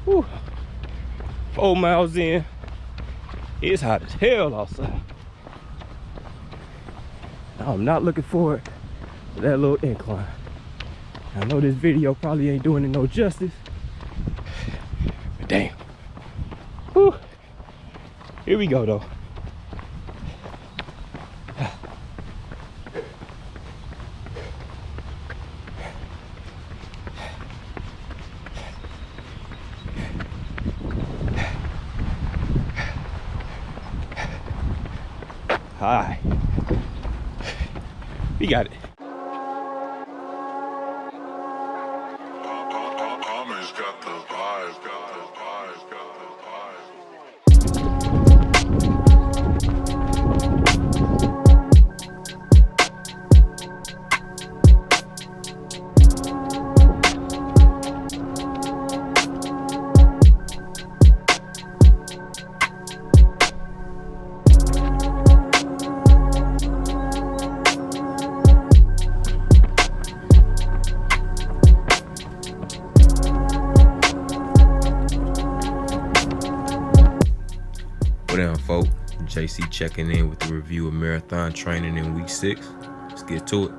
Whew. 4 miles in. It's hot as hell outside. I'm not looking forward to that little incline. I know this video probably ain't doing it no justice, but damn. Whew. Here we go though. Hi. We got it. Homage got the vibes, got the vibes, got the vibes. What down, folk? JC checking in with the review of marathon training in week 6. Let's get to it.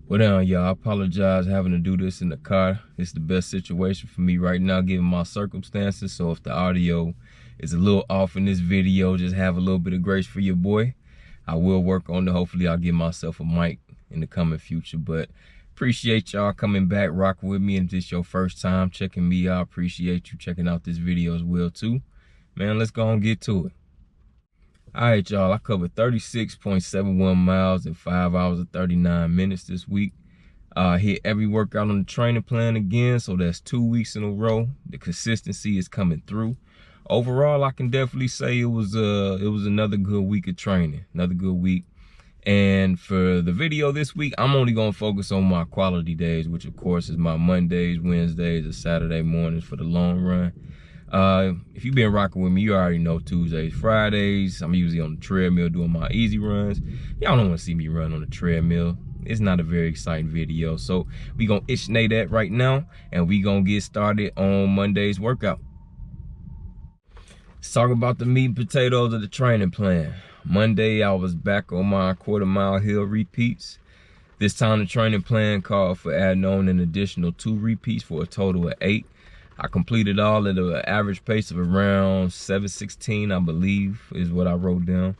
What down, y'all? I apologize having to do this in the car. It's the best situation for me right now given my circumstances. So if the audio is a little off in this video, just have a little bit of grace for your boy. I will work on it. Hopefully I'll give myself a mic in the coming future. But appreciate y'all coming back, rocking with me. And if this is your first time checking me out, appreciate you checking out this video as well too. Man, let's go and get to it. All right, y'all, I covered 36.71 miles in 5 hours and 39 minutes this week. Hit every workout on the training plan again, so that's 2 weeks in a row. The consistency is coming through. Overall, I can definitely say it was another good week of training, another good week. And for the video this week, I'm only gonna focus on my quality days, which of course is my Mondays, Wednesdays, and Saturday mornings for the long run. If you've been rocking with me, you already know Tuesdays, Fridays, I'm usually on the treadmill doing my easy runs. Y'all don't wanna see me run on the treadmill. It's not a very exciting video. So we gonna ichnate that right now, and we gonna get started on Monday's workout. Let's talk about the meat and potatoes of the training plan. Monday, I was back on my quarter-mile hill repeats. This time, the training plan called for adding on an additional 2 repeats for a total of 8. I completed all at an average pace of around 7:16, I believe, is what I wrote down.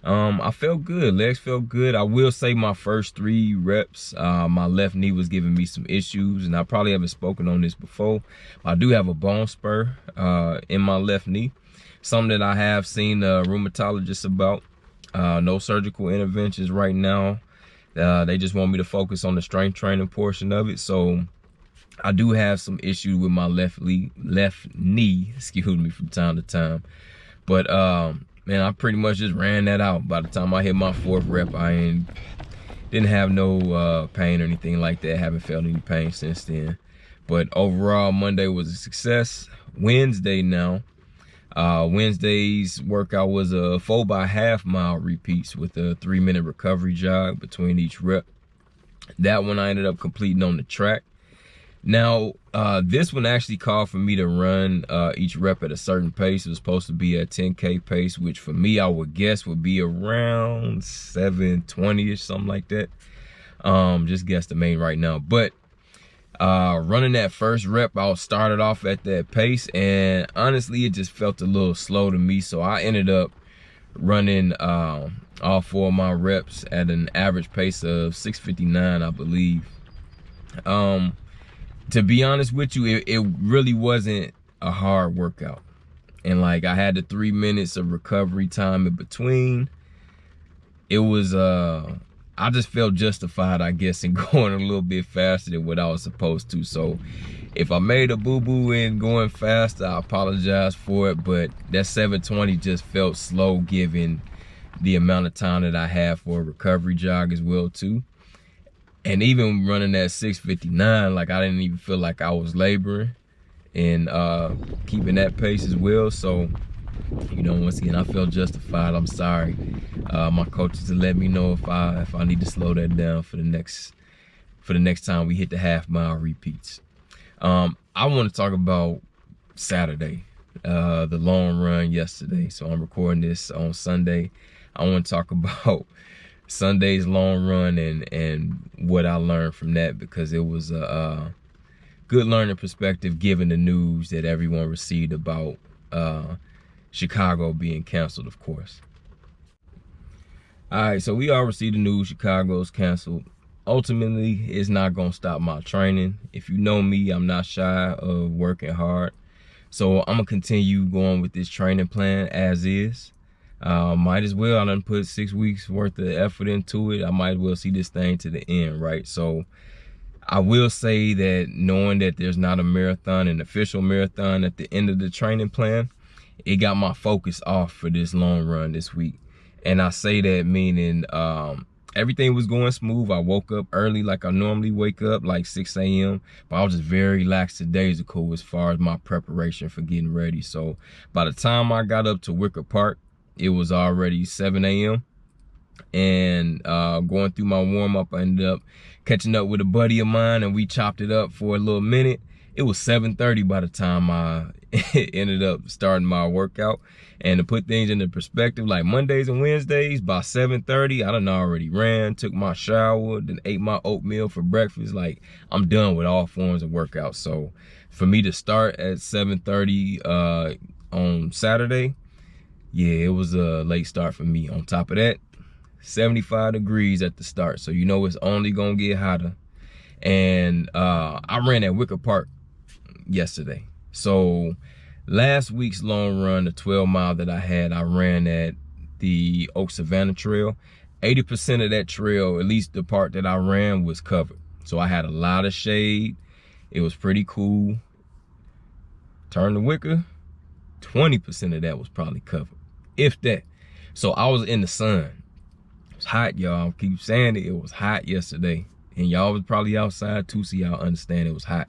I felt good. Legs felt good. I will say my first 3 reps, my left knee was giving me some issues, and I probably haven't spoken on this before. I do have a bone spur in my left knee. Something that I have seen a rheumatologist about. No surgical interventions right now. They just want me to focus on the strength training portion of it. So I do have some issues with my left knee, excuse me, from time to time. But man, I pretty much just ran that out. By the time I hit my 4th rep, I didn't have no pain or anything like that. Haven't felt any pain since then. But overall, Monday was a success. Wednesday now. Wednesday's workout was a 4x1/2 mile repeats with a 3-minute recovery jog between each rep. That one I ended up completing on the track. Now, this one actually called for me to run each rep at a certain pace. It was supposed to be a 10K pace, which for me, I would guess would be around 7:20-ish, something like that. Just guesstimating right now. But running that first rep, I started off at that pace, and honestly, it just felt a little slow to me. So I ended up running all 4 of my reps at an average pace of 6:59, I believe. To be honest with you, it really wasn't a hard workout. And like, I had the 3 minutes of recovery time in between. It was, I just felt justified, I guess, in going a little bit faster than what I was supposed to. So if I made a boo-boo in going faster, I apologize for it. But that 7:20 just felt slow given the amount of time that I have for a recovery jog as well too. And even running at 6:59, like, I didn't even feel like I was laboring and keeping that pace as well. So, you know, once again, I felt justified. I'm sorry. My coaches to let me know if I need to slow that down for the next time we hit the 1/2 mile repeats. I want to talk about Saturday, the long run yesterday. So I'm recording this on Sunday. I want to talk about Sunday's long run and what I learned from that, because it was a good learning perspective given the news that everyone received about Chicago being canceled, of course. All right, so we all received the news Chicago's canceled. Ultimately, it's not gonna stop my training. If you know me, I'm not shy of working hard. So I'm gonna continue going with this training plan as is. Might as well, I done put 6 weeks worth of effort into it. I might as well see this thing to the end, right? So I will say that knowing that there's not a marathon, an official marathon at the end of the training plan, it got my focus off for this long run this week. And I say that meaning everything was going smooth. I woke up early like I normally wake up, like 6 a.m. But I was just very lackadaisical as far as my preparation for getting ready. So by the time I got up to Wicker Park, it was already 7 a.m. And going through my warm-up, I ended up catching up with a buddy of mine, and we chopped it up for a little minute. It was 7:30 by the time I ended up starting my workout. And to put things into perspective, like Mondays and Wednesdays, by 7:30, I done already ran, took my shower, then ate my oatmeal for breakfast. Like, I'm done with all forms of workouts. So for me to start at 7:30 on Saturday, yeah, it was a late start for me. On top of that, 75 degrees at the start. So you know it's only gonna get hotter. And I ran at Wicker Park yesterday. So last week's long run, the 12 mile that I ran at the Oak Savannah Trail. 80% of that trail, at least the part that I ran, was covered. So I had a lot of shade. It was pretty cool. Turn to Wicker, 20% of that was probably covered, if that. So I was in the sun. It was hot, y'all. I keep saying it. It was hot yesterday. And y'all was probably outside too, so y'all understand it was hot.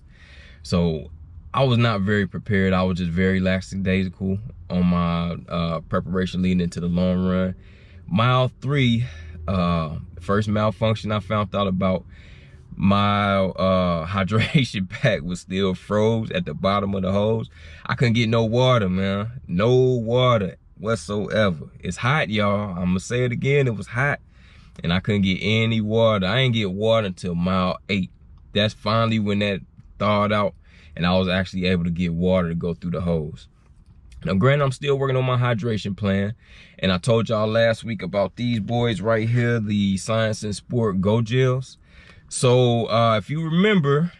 So I was not very prepared. I was just very lackadaisical on my preparation leading into the long run. Mile 3, first malfunction I found out about, my hydration pack was still froze at the bottom of the hose. I couldn't get no water, man. No water whatsoever. It's hot, y'all. I'm gonna say it again. It was hot. And I couldn't get any water. I didn't get water until mile 8. That's finally when that thawed out and I was actually able to get water to go through the hose. Now, granted, I'm still working on my hydration plan. And I told y'all last week about these boys right here, the Science and Sport Go Gels. So if you remember,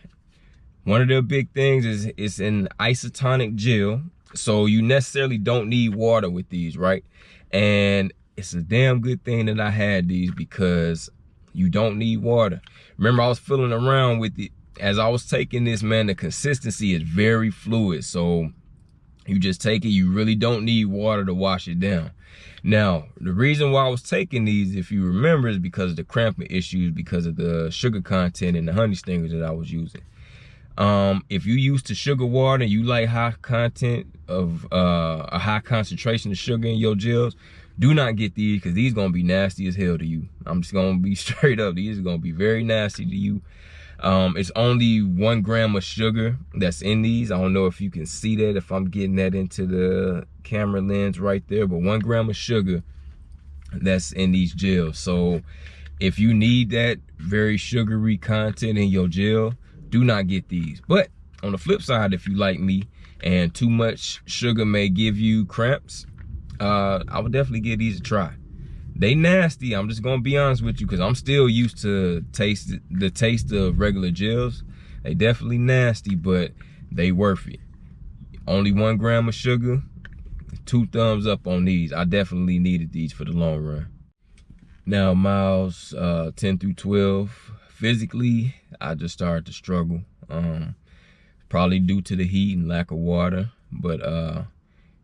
one of their big things is it's an isotonic gel. So you necessarily don't need water with these, right? And it's a damn good thing that I had these, because you don't need water. Remember, I was fiddling around with it as I was taking this, man. The consistency is very fluid. So you just take it. You really don't need water to wash it down. Now, the reason why I was taking these, if you remember, is because of the cramping issues, because of the sugar content in the honey stingers that I was using. If you used to sugar water and you like high content of a high concentration of sugar in your gels, do not get these, because these gonna be nasty as hell to you. I'm just gonna be straight up. These are gonna be very nasty to you. It's only 1 gram of sugar that's in these. I don't know if you can see that, if I'm getting that into the camera lens right there, but 1 gram of sugar that's in these gels. So if you need that very sugary content in your gel, do not get these. But on the flip side, if you like me and too much sugar may give you cramps, I would definitely give these a try. They nasty, I'm just gonna be honest with you, because I'm still used to the taste of regular gels. They definitely nasty, but they worth it. Only 1 gram of sugar, 2 thumbs up on these. I definitely needed these for the long run. Now, miles 10 through 12, physically, I just started to struggle. Probably due to the heat and lack of water, but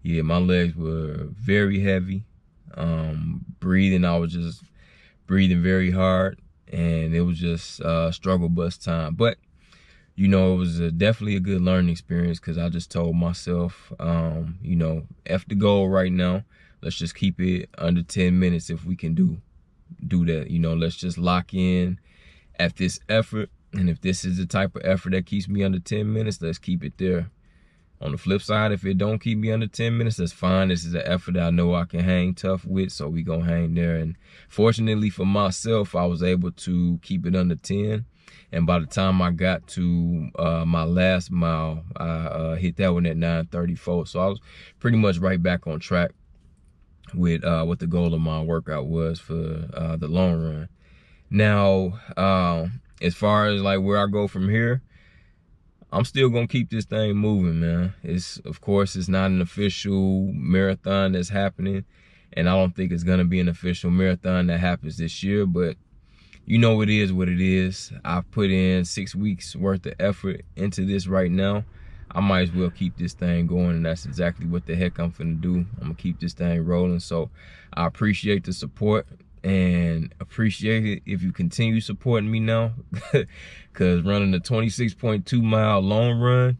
yeah, my legs were very heavy. Breathing, I was just breathing very hard, and it was just struggle bus time. But you know, it was definitely a good learning experience, because I just told myself, you know, F the goal right now. Let's just keep it under 10 minutes if we can do that. You know, let's just lock in at this effort And if this is the type of effort that keeps me under 10 minutes, let's keep it there. On the flip side, if it don't keep me under 10 minutes, that's fine. This is an effort that I know I can hang tough with, so we gonna hang there. And fortunately for myself, I was able to keep it under 10. And by the time I got to my last mile, I hit that one at 9:34. So I was pretty much right back on track with what the goal of my workout was for the long run. Now, as far as like where I go from here, I'm still gonna keep this thing moving, man. Of course, it's not an official marathon that's happening, and I don't think it's gonna be an official marathon that happens this year, but you know it is what it is. I've put in 6 weeks worth of effort into this right now. I might as well keep this thing going, and that's exactly what the heck I'm finna do. I'm gonna keep this thing rolling. So I appreciate the support, and appreciate it if you continue supporting me now, because running a 26.2 mile long run,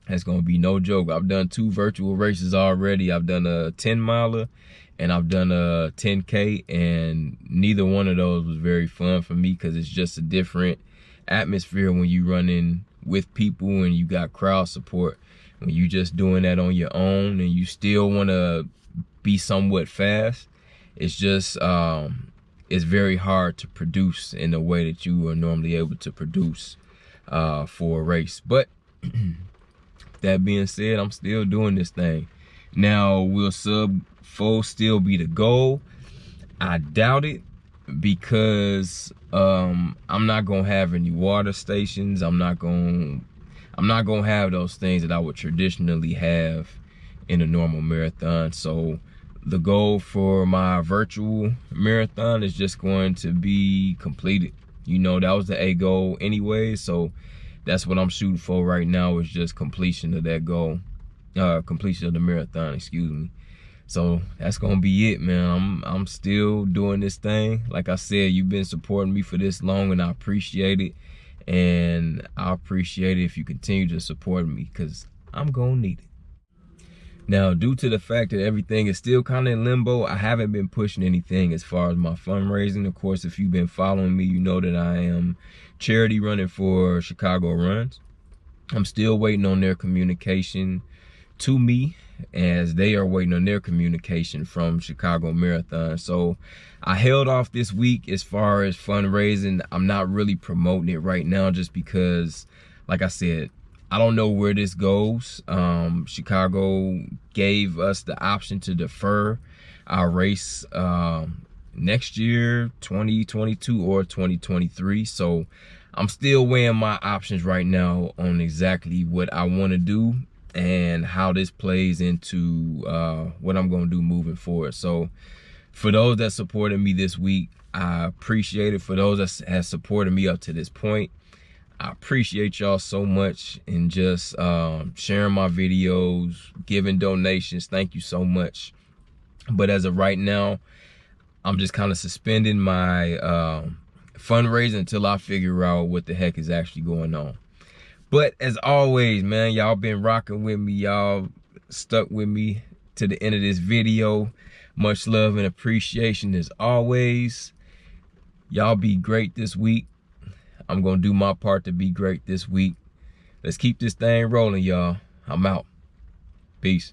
that's gonna be no joke. I've done 2 virtual races already. I've done a 10 miler and I've done a 10K, and neither one of those was very fun for me, because it's just a different atmosphere when you running with people and you got crowd support. When you just doing that on your own and you still want to be somewhat fast, it's just it's very hard to produce in the way that you are normally able to produce for a race. But that being said, I'm still doing this thing. Now, will sub 4 still be the goal? I doubt it, because I'm not gonna have any water stations. I'm not gonna have those things that I would traditionally have in a normal marathon. So the goal for my virtual marathon is just going to be completed. You know, that was the A goal anyway, so that's what I'm shooting for right now, is just completion of that goal. Completion of the marathon, excuse me. So that's gonna be it, man. I'm still doing this thing. Like I said, you've been supporting me for this long, and I appreciate it. And I appreciate it if you continue to support me, because I'm gonna need it. Now, due to the fact that everything is still kind of in limbo, I haven't been pushing anything as far as my fundraising. Of course, if you've been following me, you know that I am charity running for Chicago Runs. I'm still waiting on their communication to me, as they are waiting on their communication from Chicago Marathon. So I held off this week as far as fundraising. I'm not really promoting it right now, just because, like I said, I don't know where this goes. Chicago gave us the option to defer our race next year, 2022 or 2023. So I'm still weighing my options right now on exactly what I want to do and how this plays into what I'm going to do moving forward. So for those that supported me this week, I appreciate it. For those that have supported me up to this point, I appreciate y'all so much, and just sharing my videos, giving donations. Thank you so much. But as of right now, I'm just kind of suspending my fundraising until I figure out what the heck is actually going on. But as always, man, y'all been rocking with me. Y'all stuck with me to the end of this video. Much love and appreciation as always. Y'all be great this week. I'm gonna do my part to be great this week. Let's keep this thing rolling, y'all. I'm out. Peace.